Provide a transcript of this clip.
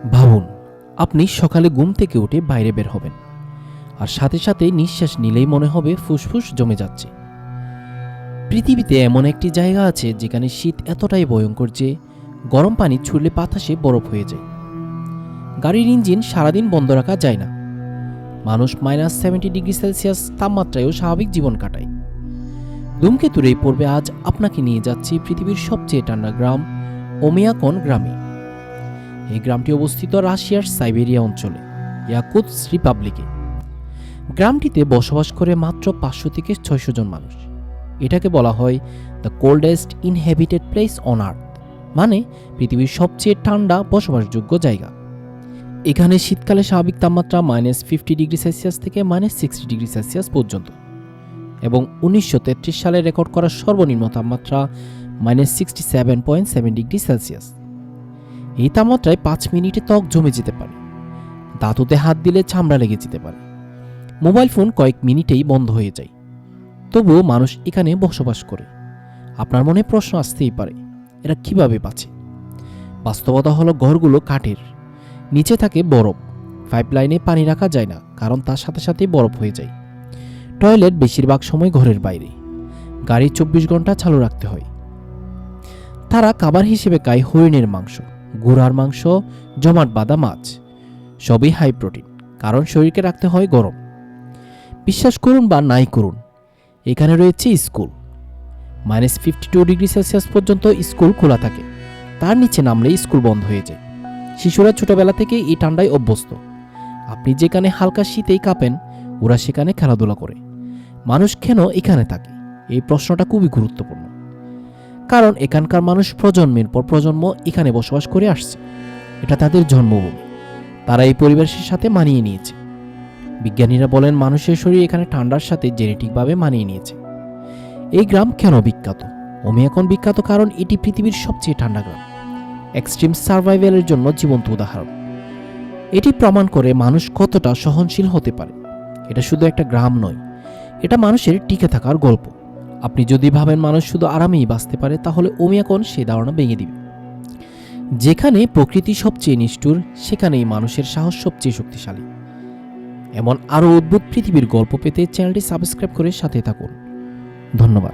ভাবুন, আপনি সকালে ঘুম থেকে উঠে বাইরে বের হবেন, আর সাথে সাথে নিঃশ্বাস নিলেই মনে হবে ফুসফুস জমে যাচ্ছে। পৃথিবীতে এমন একটি জায়গা আছে যেখানে শীত এতটাই ভয়ঙ্কর যে গরম পানি ছুঁড়লে বাতাসে বরফ হয়ে যায়। গাড়ির ইঞ্জিন সারাদিন বন্ধ রাখা যায় না। মানুষ -70 ডিগ্রি সেলসিয়াস তাপমাত্রায়ও স্বাভাবিক জীবন কাটায়। ধূমকেতুর এই পর্বে আজ আপনাকে নিয়ে যাচ্ছি পৃথিবীর সবচেয়ে ঠান্ডা গ্রাম ওমিয়াকন গ্রামে। এই গ্রামটি অবস্থিত রাশিয়ার সাইবেরিয়া অঞ্চলে, ইয়াকুতস্ক রিপাবলিকে। গ্রামটিতে বসবাস করে মাত্র 500 থেকে 600 জন মানুষ। এটাকে বলা হয় the coldest inhabited place on earth, মানে পৃথিবীর সবচেয়ে ঠান্ডা বসবাসযোগ্য জায়গা। এখানে শীতকালে স্বাভাবিক তাপমাত্রা -50 ডিগ্রি সেলসিয়াস থেকে -60 ডিগ্রি সেলসিয়াস পর্যন্ত, এবং 1933 সালে রেকর্ড করা সর্বনিম্ন তাপমাত্রা -67.7 ডিগ্রি সেলসিয়াস। এই তাপমাত্রায় 5 মিনিটে ত্বক জমে যেতে পারে, দাঁতুতে হাত দিলে চামড়া লেগে যেতে পারে, মোবাইল ফোন কয়েক মিনিটেই বন্ধ হয়ে যায়। তবুও মানুষ এখানে বসবাস করে। আপনার মনে প্রশ্ন আসতেই পারে, এরা কিভাবে বাঁচে? বাস্তবতা হলো, ঘরগুলো কাঠের, নিচে থাকে বরফ, পাইপলাইনে পানি রাখা যায় না কারণ তার সাথে সাথে বরফ হয়ে যায়। টয়লেট বেশিরভাগ সময় ঘরের বাইরে, গাড়ি 24 ঘন্টা চালু রাখতে হয়। তারা খাবার হিসেবে খায় হরিণের মাংস, ঘোড়ার মাংস, জমাট বাঁধা মাছ, সবই হাই প্রোটিন, কারণ শরীরকে রাখতে হয় গরম। বিশ্বাস করুন বা নাই করুন, এখানে রয়েছে স্কুল। -52 ডিগ্রি সেলসিয়াস পর্যন্ত স্কুল খোলা থাকে, তার নিচে নামলেই স্কুল বন্ধ হয়ে যায়। শিশুরা ছোটবেলা থেকে এই ঠান্ডায় অভ্যস্ত। আপনি যেখানে হালকা শীতেই কাঁপেন, ওরা সেখানে খেলাধুলা করে। মানুষ কেন এখানে থাকে? এই প্রশ্নটা খুবই গুরুত্বপূর্ণ, কারণ এখানকার মানুষ প্রজন্মের পর প্রজন্ম এখানে বসবাস করে আসছে। এটা তাদের জন্মভূমি, তারা এই পরিবেশের সাথে মানিয়ে নিয়েছে। বিজ্ঞানীরা বলেন, মানুষের শরীর এখানে ঠান্ডার সাথে জেনেটিকভাবে মানিয়ে নিয়েছে। এই গ্রাম কেন বিখ্যাত? ওমিয়াকন বিখ্যাত কারণ এটি পৃথিবীর সবচেয়ে ঠান্ডা গ্রাম, এক্সট্রিম সার্ভাইভালের জন্য জীবন্ত উদাহরণ। এটি প্রমাণ করে মানুষ কতটা সহনশীল হতে পারে। এটা শুধু একটা গ্রাম নয়, এটা মানুষের টিকে থাকার গল্প। আপনি যদি ভাবেন মানুষ শুধু আরামেই বাঁচতে পারে, তাহলে ওমিয়াকন সেই ধারণা ভেঙে দিবে। যেখানে প্রকৃতি সবচেয়ে নিষ্ঠুর, সেখানেই মানুষের সাহস সবচেয়ে শক্তিশালী। এমন আরও অদ্ভুত পৃথিবীর গল্প পেতে চ্যানেলটি সাবস্ক্রাইব করে সাথে থাকুন। ধন্যবাদ।